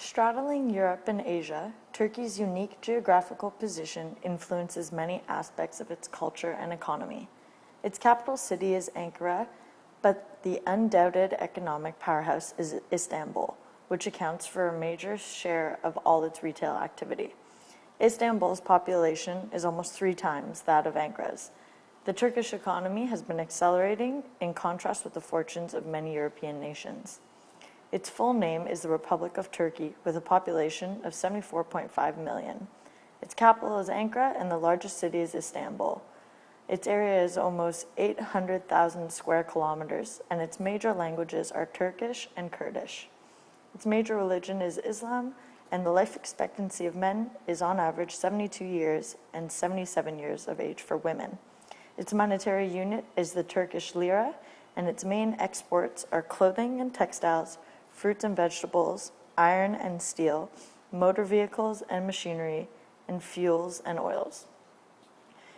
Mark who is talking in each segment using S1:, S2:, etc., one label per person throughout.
S1: Straddling Europe and Asia, Turkey's unique geographical position influences many aspects of its culture and economy. Its capital city is Ankara, but the undoubted economic powerhouse is Istanbul, which accounts for a major share of all its retail activity. Istanbul's population is almost 3 times that of Ankara's. The Turkish economy has been accelerating in contrast with the fortunes of many European nations. Its full name is the Republic of Turkey, with a population of 74.5 million. Its capital is Ankara, and the largest city is Istanbul. Its area is almost 800,000 square kilometers, and its major languages are Turkish and Kurdish. Its major religion is Islam, and the life expectancy of men is on average 72 years and 77 years of age for women. Its monetary unit is the Turkish lira, and its main exports are clothing and textiles, fruits and vegetables, iron and steel, motor vehicles and machinery, and fuels and oils.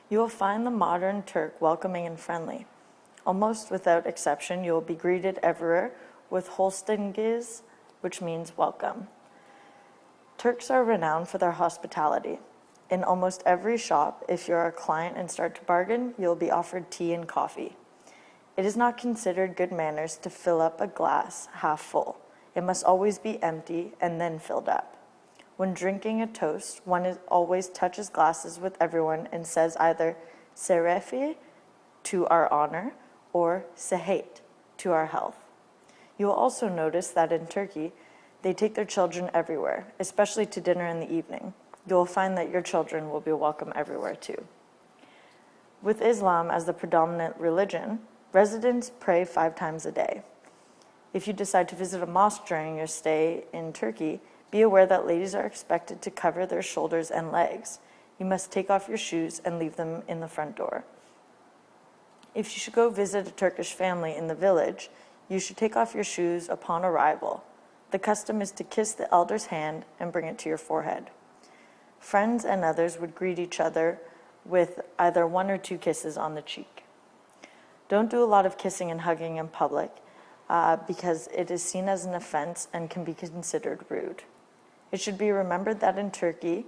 S1: You will find the modern Turk welcoming and friendly. Almost without exception, you will be greeted everywhere with Holstengiz, which means welcome. Turks are renowned for their hospitality. In almost every shop, if you're a client and start to bargain, you'll be offered tea and coffee. It is not considered good manners to fill up a glass half full. It must always be empty and then filled up. When drinking a toast, one always touches glasses with everyone and says either "Serefi," to our honor, or "Sehet," to our health. You will also notice that in Turkey, they take their children everywhere, especially to dinner in the evening. You will find that your children will be welcome everywhere too. With Islam as the predominant religion, residents pray 5 times a day. If you decide to visit a mosque during your stay in Turkey, be aware that ladies are expected to cover their shoulders and legs. You must take off your shoes and leave them in the front door. If you should go visit a Turkish family in the village, you should take off your shoes upon arrival. The custom is to kiss the elder's hand and bring it to your forehead. Friends and others would greet each other with either 1 or 2 kisses on the cheek. Don't do a lot of kissing and hugging in public, because it is seen as an offense and can be considered rude. It should be remembered that in Turkey,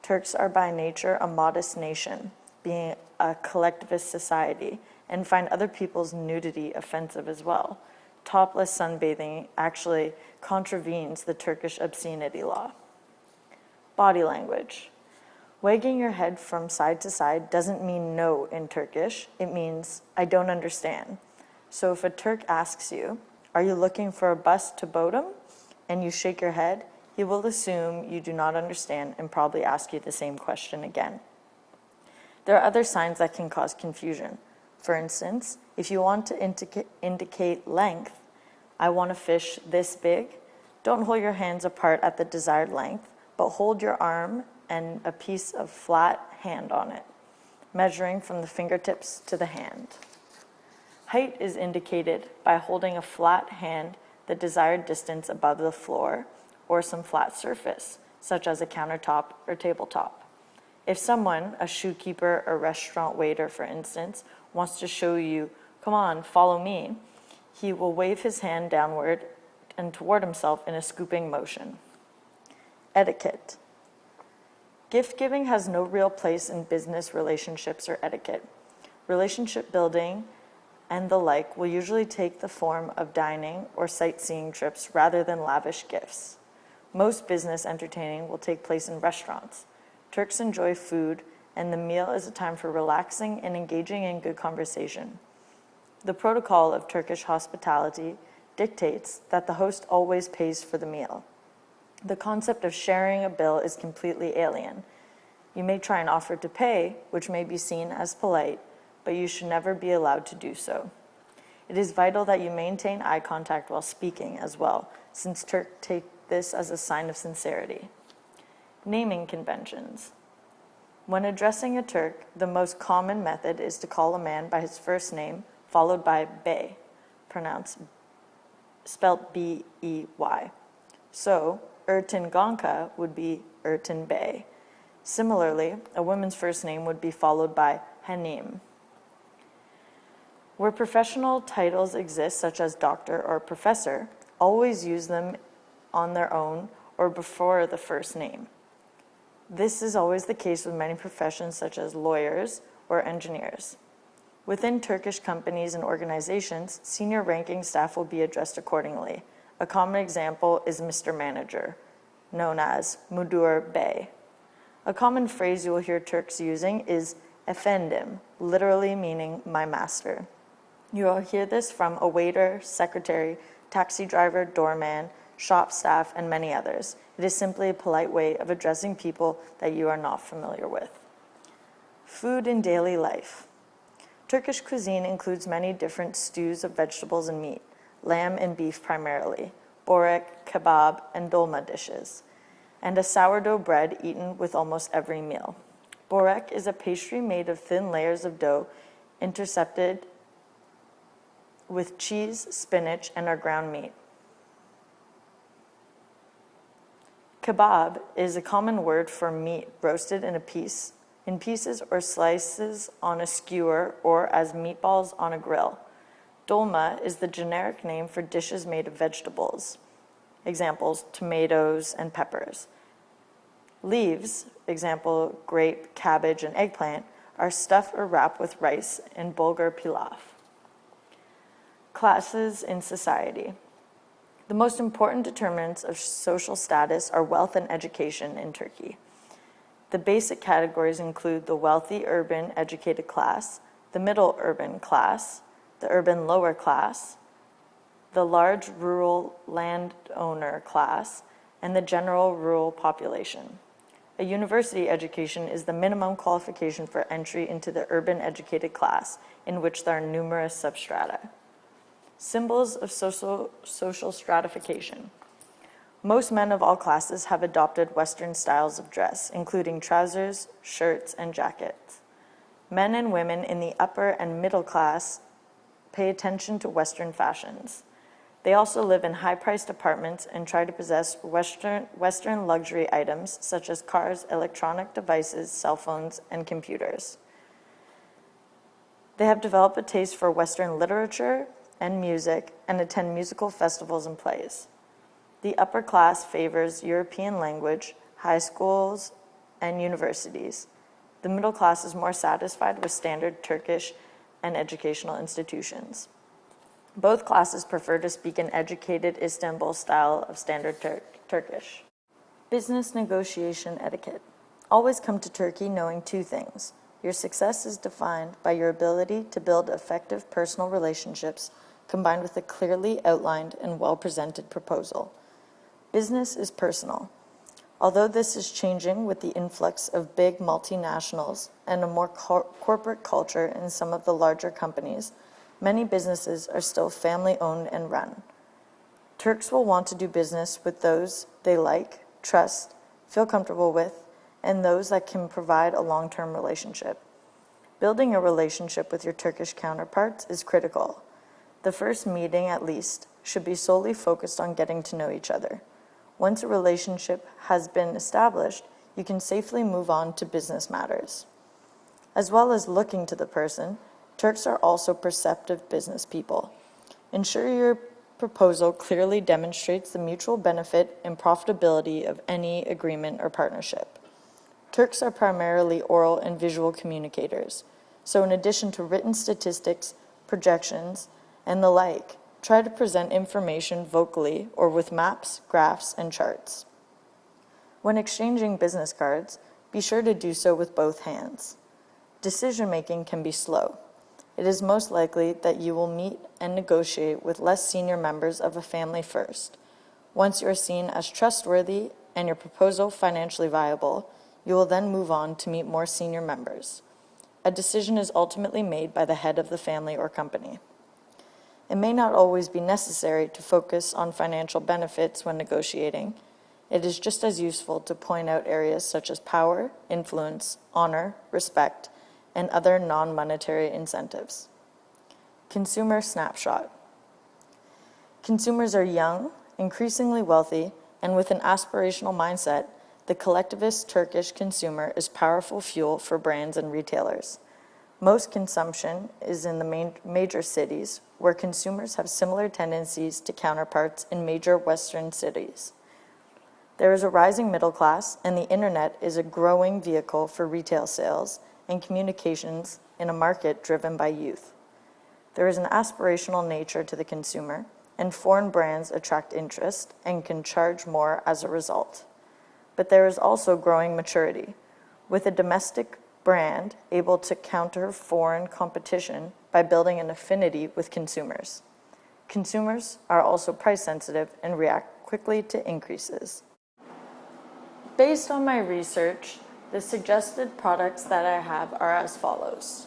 S1: Turks are by nature a modest nation, being a collectivist society, and find other people's nudity offensive as well. Topless sunbathing actually contravenes the Turkish obscenity law. Body language. Wagging your head from side to side doesn't mean no in Turkish. It means I don't understand. So if a Turk asks you, "Are you looking for a bus to Bodrum?" and you shake your head, he will assume you do not understand and probably ask you the same question again. There are other signs that can cause confusion. For instance, if you want to indicate length, "I want a fish this big," don't hold your hands apart at the desired length, but hold your arm and a piece of flat hand on it, measuring from the fingertips to the hand. Height is indicated by holding a flat hand the desired distance above the floor or some flat surface, such as a countertop or tabletop. If someone, a shoekeeper or restaurant waiter for instance, wants to show you, "Come on, follow me," he will wave his hand downward and toward himself in a scooping motion. Etiquette. Gift giving has no real place in business relationships or etiquette. Relationship building and the like will usually take the form of dining or sightseeing trips rather than lavish gifts. Most business entertaining will take place in restaurants. Turks enjoy food, and the meal is a time for relaxing and engaging in good conversation. The protocol of Turkish hospitality dictates that the host always pays for the meal. The concept of sharing a bill is completely alien. You may try and offer to pay, which may be seen as polite, but you should never be allowed to do so. It is vital that you maintain eye contact while speaking as well, since Turks take this as a sign of sincerity. Naming conventions. When addressing a Turk, the most common method is to call a man by his first name, followed by bey, spelled B-E-Y. So, Ertin Gonca would be Ertin Bey. Similarly, a woman's first name would be followed by Hanim. Where professional titles exist, such as doctor or professor, always use them on their own or before the first name. This is always the case with many professions such as lawyers or engineers. Within Turkish companies and organizations, senior ranking staff will be addressed accordingly. A common example is Mr. Manager, known as Mudur Bey. A common phrase you will hear Turks using is efendim, literally meaning my master. You will hear this from a waiter, secretary, taxi driver, doorman, shop staff, and many others. It is simply a polite way of addressing people that you are not familiar with. Food in daily life. Turkish cuisine includes many different stews of vegetables and meat, lamb and beef primarily, borek, kebab, and dolma dishes, and a sourdough bread eaten with almost every meal. Borek is a pastry made of thin layers of dough intercepted with cheese, spinach, and our ground meat. Kebab is a common word for meat roasted in pieces or slices on a skewer or as meatballs on a grill. Dolma is the generic name for dishes made of vegetables. Examples, tomatoes and peppers. Leaves, example, grape, cabbage, and eggplant, are stuffed or wrapped with rice in bulgur pilaf. Classes in society. The most important determinants of social status are wealth and education in Turkey. The basic categories include the wealthy urban educated class, the middle urban class, the urban lower class, the large rural landowner class, and the general rural population. A university education is the minimum qualification for entry into the urban educated class, in which there are numerous substrata. Symbols of social stratification. Most men of all classes have adopted Western styles of dress, including trousers, shirts, and jackets. Men and women in the upper and middle class pay attention to Western fashions. They also live in high-priced apartments and try to possess Western luxury items such as cars, electronic devices, cell phones, and computers. They have developed a taste for Western literature and music and attend musical festivals and plays. The upper class favors European language, high schools, and universities. The middle class is more satisfied with standard Turkish and educational institutions. Both classes prefer to speak an educated Istanbul style of standard Turkish. Business negotiation etiquette. Always come to Turkey knowing two things. Your success is defined by your ability to build effective personal relationships combined with a clearly outlined and well-presented proposal. Business is personal. Although this is changing with the influx of big multinationals and a more corporate culture in some of the larger companies, many businesses are still family-owned and run. Turks will want to do business with those they like, trust, feel comfortable with, and those that can provide a long-term relationship. Building a relationship with your Turkish counterparts is critical. The first meeting, at least, should be solely focused on getting to know each other. Once a relationship has been established, you can safely move on to business matters. As well as looking to the person, Turks are also perceptive business people. Ensure your proposal clearly demonstrates the mutual benefit and profitability of any agreement or partnership. Turks are primarily oral and visual communicators, so in addition to written statistics, projections, and the like, try to present information vocally or with maps, graphs, and charts. When exchanging business cards, be sure to do so with both hands. Decision-making can be slow. It is most likely that you will meet and negotiate with less senior members of a family first. Once you are seen as trustworthy and your proposal financially viable, you will then move on to meet more senior members. A decision is ultimately made by the head of the family or company. It may not always be necessary to focus on financial benefits when negotiating. It is just as useful to point out areas such as power, influence, honor, respect, and other non-monetary incentives. Consumer snapshot. Consumers are young, increasingly wealthy, and with an aspirational mindset. The collectivist Turkish consumer is powerful fuel for brands and retailers. Most consumption is in the major cities, where consumers have similar tendencies to counterparts in major Western cities. There is a rising middle class, and the internet is a growing vehicle for retail sales and communications in a market driven by youth. There is an aspirational nature to the consumer, and foreign brands attract interest and can charge more as a result. But there is also growing maturity, with a domestic brand able to counter foreign competition by building an affinity with consumers. Consumers are also price sensitive and react quickly to increases. Based on my research, the suggested products that I have are as follows.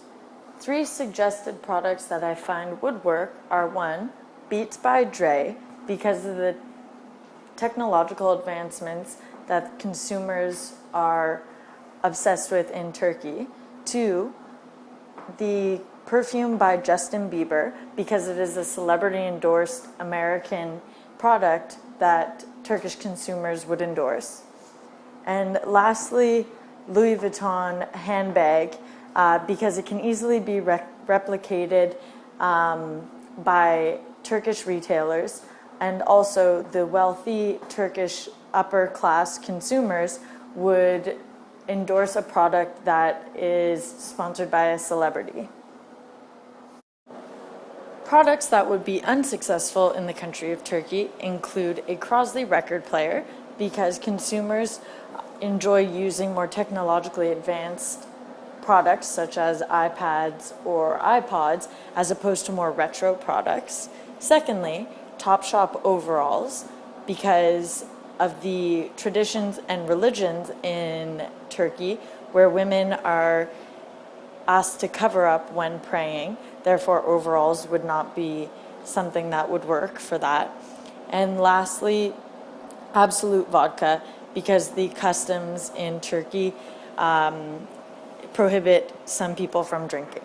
S1: 3 suggested products that I find would work are 1, Beats by Dre, because of the technological advancements that consumers are obsessed with in Turkey. 2, the perfume by Justin Bieber, because it is a celebrity-endorsed American product that Turkish consumers would endorse. And lastly, Louis Vuitton handbag, because it can easily be replicated by Turkish retailers, and also the wealthy Turkish upper class consumers would endorse a product that is sponsored by a celebrity. Products that would be unsuccessful in the country of Turkey include a Crosley record player, because consumers enjoy using more technologically advanced products such as iPads or iPods as opposed to more retro products. Secondly, Topshop overalls, because of the traditions and religions in Turkey where women are asked to cover up when praying. Therefore, overalls would not be something that would work for that. And lastly, Absolute vodka, because the customs in Turkey prohibit some people from drinking.